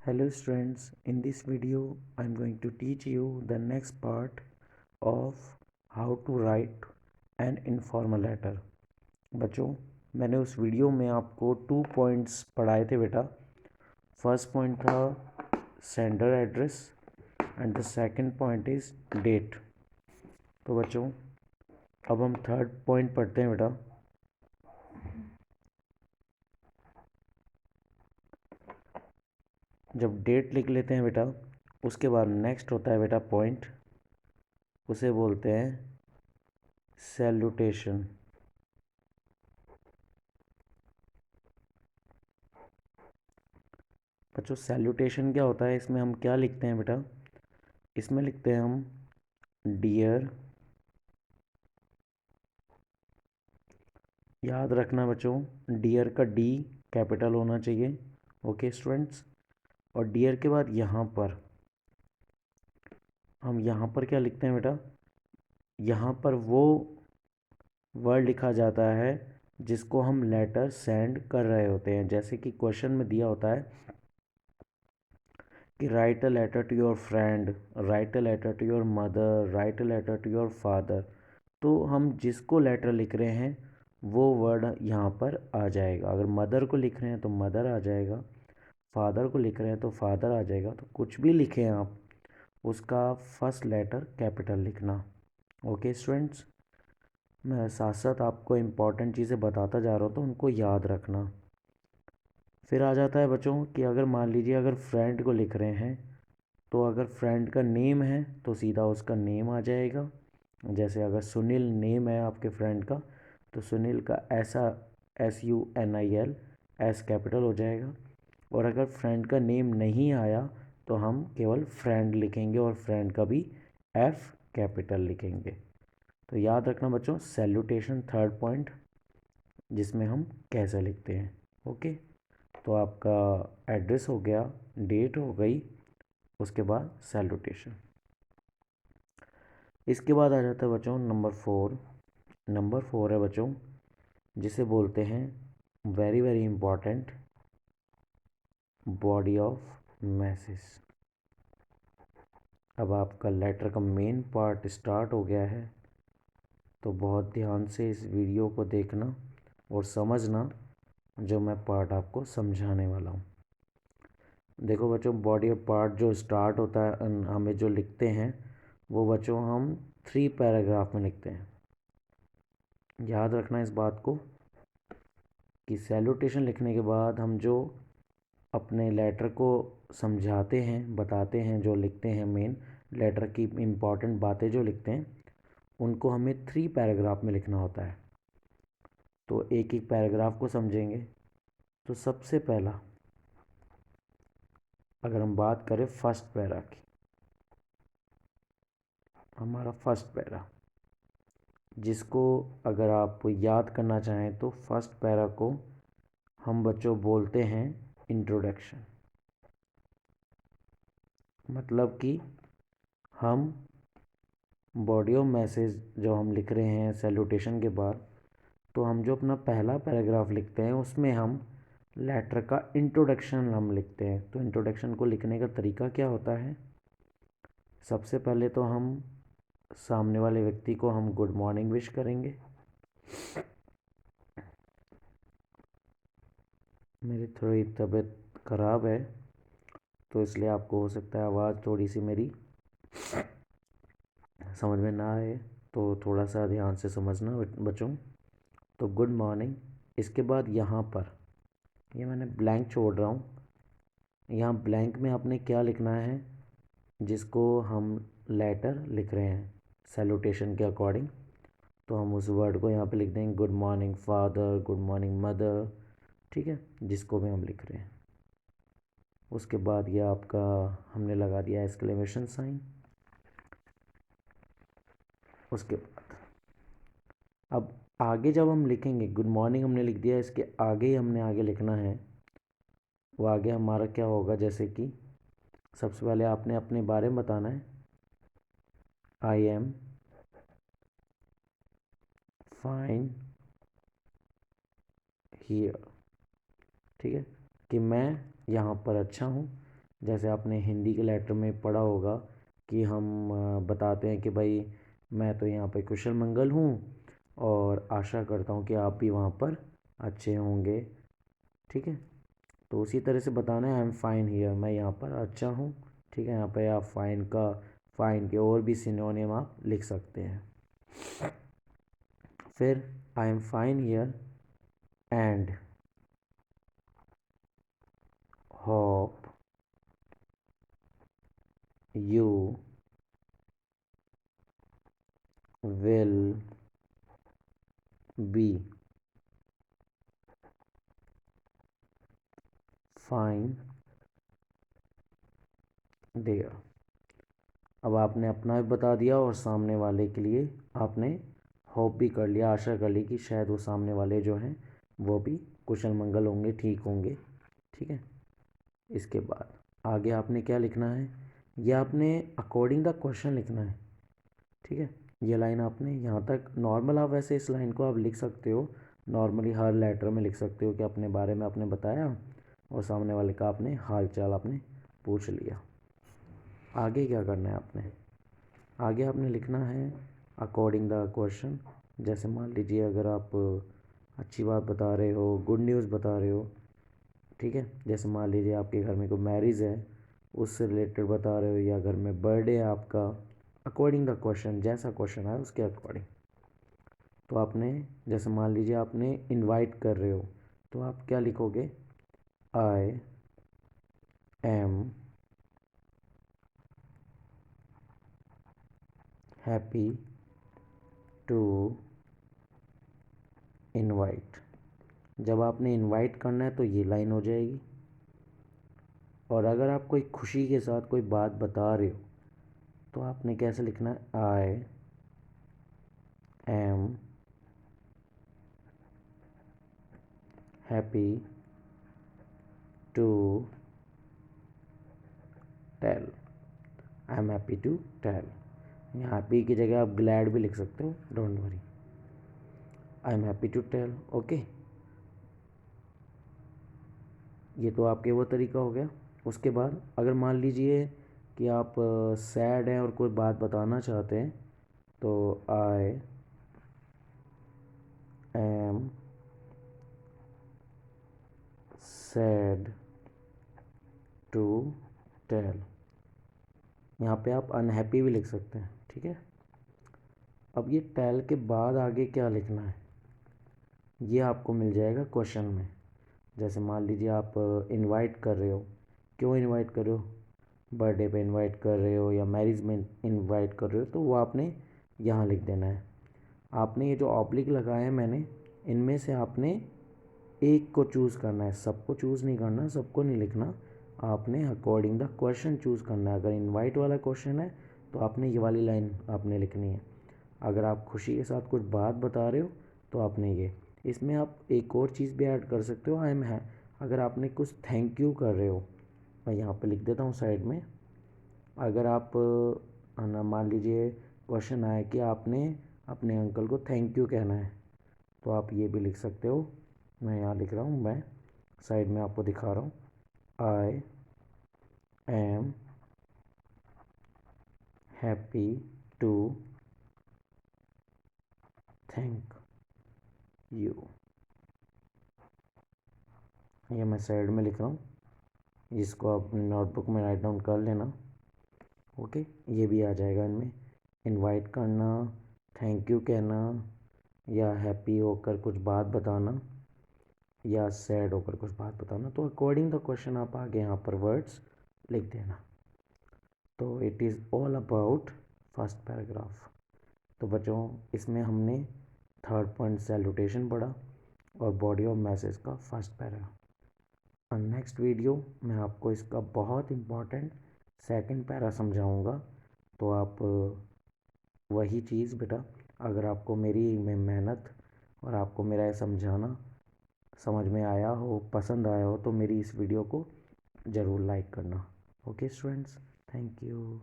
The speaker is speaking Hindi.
Hello students, in this video I am going to teach you the next part of how to write an informal letter। बच्चों, मैंने उस वीडियो में आपको 2 पॉइंट्स पढ़ाए थे बेटा। फर्स्ट पॉइंट था sender address and the second point is date. तो बच्चों अब हम थर्ड पॉइंट पढ़ते हैं बेटा। जब डेट लिख लेते हैं बेटा, उसके बाद नेक्स्ट होता है बेटा पॉइंट, उसे बोलते हैं सैल्यूटेशन। बच्चों सैल्यूटेशन क्या होता है, इसमें हम क्या लिखते हैं बेटा? इसमें लिखते हैं हम डियर। याद रखना बच्चों, डियर का डी कैपिटल होना चाहिए। Okay students. और डियर के बाद यहाँ पर हम क्या लिखते हैं बेटा? यहाँ पर वो वर्ड लिखा जाता है जिसको हम लेटर सेंड कर रहे होते हैं। जैसे कि क्वेश्चन में दिया होता है कि write a letter to your friend, write a letter to your mother, write a letter to your father. तो हम जिसको लेटर लिख रहे हैं वो वर्ड यहाँ पर आ जाएगा। अगर मदर को लिख रहे हैं तो मदर आ जाएगा, फादर को लिख रहे हैं तो फादर आ जाएगा। तो कुछ भी लिखें आप, उसका फर्स्ट लेटर कैपिटल लिखना। ओके स्टूडेंट्स, मैं साथ साथ आपको इम्पॉर्टेंट चीज़ें बताता जा रहा हूँ तो उनको याद रखना। फिर आ जाता है बच्चों कि अगर मान लीजिए अगर फ्रेंड को लिख रहे हैं तो अगर फ्रेंड का नेम है तो सीधा उसका नेम आ जाएगा। जैसे अगर सुनील नेम है आपके फ्रेंड का तो सुनील का ऐसा SUNIL एस कैपिटल हो जाएगा। और अगर फ्रेंड का नेम नहीं आया तो हम केवल फ्रेंड लिखेंगे और फ्रेंड का भी F कैपिटल लिखेंगे। तो याद रखना बच्चों, सैल्यूटेशन थर्ड पॉइंट जिसमें हम कैसे लिखते हैं। ओके, तो आपका एड्रेस हो गया, डेट हो गई, उसके बाद सैल्यूटेशन। इसके बाद आ जाता है बच्चों नंबर 4। नंबर 4 है बच्चों जिसे बोलते हैं very very important body of message. अब आपका लेटर का मेन पार्ट स्टार्ट हो गया है, तो बहुत ध्यान से इस वीडियो को देखना और समझना जो मैं पार्ट आपको समझाने वाला हूँ। देखो बच्चों, बॉडी ऑफ पार्ट जो स्टार्ट होता है हमें जो लिखते हैं वो बच्चों हम 3 पैराग्राफ में लिखते हैं। याद रखना इस बात को कि सैल्यूटेशन लिखने के बाद हम जो अपने लेटर को समझाते हैं, बताते हैं, जो लिखते हैं मेन लेटर की इम्पॉर्टेंट बातें जो लिखते हैं उनको हमें 3 पैराग्राफ में लिखना होता है। तो एक एक पैराग्राफ को समझेंगे। तो सबसे पहला अगर हम बात करें फर्स्ट पैरा की, हमारा फर्स्ट पैरा जिसको अगर आप याद करना चाहें तो फर्स्ट पैरा को हम बच्चों बोलते हैं इंट्रोडक्शन। मतलब कि हम बॉडी ऑफ मैसेज जो हम लिख रहे हैं सैल्यूटेशन के बाद, तो हम जो अपना पहला पैराग्राफ लिखते हैं उसमें हम लेटर का इंट्रोडक्शन हम लिखते हैं। तो इंट्रोडक्शन को लिखने का तरीका क्या होता है? सबसे पहले तो हम सामने वाले व्यक्ति को हम गुड मॉर्निंग विश करेंगे। मेरी थोड़ी तबीयत ख़राब है तो इसलिए आपको हो सकता है आवाज़ थोड़ी सी मेरी समझ में ना आए, तो थोड़ा सा ध्यान से समझना बच्चों। तो गुड मॉर्निंग, इसके बाद यहाँ पर ये मैंने ब्लैंक छोड़ रहा हूँ। यहाँ ब्लैंक में आपने क्या लिखना है जिसको हम लेटर लिख रहे हैं सैल्यूटेशन के अकॉर्डिंग। तो हम उस वर्ड को यहाँ पे लिख देंगे good morning father, good morning mother, ठीक है, जिसको भी हम लिख रहे हैं। उसके बाद ये आपका हमने लगा दिया एक्सक्लेमेशन साइन। उसके बाद अब आगे जब हम लिखेंगे गुड मॉर्निंग हमने लिख दिया, इसके आगे ही हमने आगे लिखना है। वो आगे हमारा क्या होगा, जैसे कि सबसे पहले आपने अपने बारे में बताना है। आई एम फाइन हियर, ठीक है, कि मैं यहाँ पर अच्छा हूँ जैसे आपने हिंदी के लेटर में पढ़ा होगा कि हम बताते हैं कि भाई मैं तो यहाँ पे कुशल मंगल हूँ और आशा करता हूँ कि आप भी वहाँ पर अच्छे होंगे। ठीक है, तो उसी तरह से बताना है आई एम फाइन हियर, मैं यहाँ पर अच्छा हूँ। ठीक है, यहाँ पे आप फाइन के और भी सिनोनिम आप लिख सकते हैं। फिर I am fine here and hope you will be fine there. अब आपने अपना भी बता दिया और सामने वाले के लिए आपने होप भी कर लिया, आशा कर ली कि शायद वो सामने वाले जो हैं वो भी कुशल मंगल होंगे, ठीक होंगे। ठीक है, इसके बाद आगे आपने क्या लिखना है, ये आपने अकॉर्डिंग द क्वेश्चन लिखना है। ठीक है, ये लाइन आपने यहाँ तक नॉर्मल, आप वैसे इस लाइन को आप लिख सकते हो नॉर्मली हर लेटर में लिख सकते हो कि अपने बारे में आपने बताया और सामने वाले का आपने हाल चाल आपने पूछ लिया। आगे क्या करना है आपने, आगे आपने लिखना है अकॉर्डिंग द क्वेश्चन। जैसे मान लीजिए अगर आप अच्छी बात बता रहे हो, गुड न्यूज़ बता रहे हो। ठीक है, जैसे मान लीजिए आपके घर में कोई मैरिज है, उससे रिलेटेड बता रहे हो, या घर में बर्थडे है आपका, अकॉर्डिंग द क्वेश्चन, जैसा क्वेश्चन है उसके अकॉर्डिंग। तो आपने जैसे मान लीजिए आपने इनवाइट कर रहे हो, तो आप क्या लिखोगे, I am happy to invite. जब आपने इनवाइट करना है तो ये लाइन हो जाएगी। और अगर आप कोई खुशी के साथ कोई बात बता रहे हो तो आपने कैसे लिखना है, I am happy to tell. I am happy to tell. यहाँ हैप्पी की जगह आप ग्लैड भी लिख सकते हो, don't worry. I am happy to tell. Okay, ये तो आपके वो तरीका हो गया। उसके बाद अगर मान लीजिए कि आप सैड हैं और कोई बात बताना चाहते हैं, तो I am sad to tell. यहाँ पे आप अनहैप्पी भी लिख सकते हैं। ठीक है, अब ये टेल के बाद आगे क्या लिखना है ये आपको मिल जाएगा क्वेश्चन में। जैसे मान लीजिए आप इनवाइट कर रहे हो, क्यों इनवाइट कर रहे हो, बर्थडे पे इनवाइट कर रहे हो या मैरिज में इनवाइट कर रहे हो, तो वो आपने यहाँ लिख देना है। आपने ये जो ऑब्लिक लगाए हैं मैंने, इनमें से आपने एक को चूज़ करना है, सबको चूज़ नहीं करना, सबको नहीं लिखना। आपने अकॉर्डिंग द क्वेश्चन चूज़ करना है। अगर इनवाइट वाला क्वेश्चन है तो आपने ये वाली लाइन आपने लिखनी है। अगर आप खुशी के साथ कुछ बात बता रहे हो तो आपने ये, इसमें आप एक और चीज़ भी ऐड कर सकते हो, आई एम है। अगर आपने कुछ थैंक यू कर रहे हो, मैं यहाँ पे लिख देता हूँ साइड में। अगर आप ना मान लीजिए क्वेश्चन आया कि आपने अपने अंकल को थैंक यू कहना है, तो आप ये भी लिख सकते हो। मैं यहाँ लिख रहा हूँ, मैं साइड में आपको दिखा रहा हूँ, I am happy to thank you. ये मैं साइड में लिख रहा हूँ, इसको आप अपनी नोटबुक में राइट डाउन कर लेना। ओके, ये भी आ जाएगा इनमें, इनवाइट करना, थैंक यू कहना, या हैप्पी होकर कुछ बात बताना, या सैड होकर कुछ बात बताना। तो अकॉर्डिंग द क्वेश्चन आप आगे यहाँ पर वर्ड्स लिख देना। तो it is all about first paragraph. तो बच्चों, इसमें हमने थर्ड पॉइंट सैल्यूटेशन पढ़ा और बॉडी ऑफ मैसेज का फर्स्ट पैराग्राफ। और नेक्स्ट वीडियो मैं आपको इसका बहुत इम्पॉर्टेंट सेकंड पैरा समझाऊंगा। तो आप वही चीज़ बेटा, अगर आपको मेरी मेहनत और आपको मेरा ये समझाना समझ में आया हो, पसंद आया हो, तो मेरी इस वीडियो को ज़रूर लाइक करना। Okay students, thank you.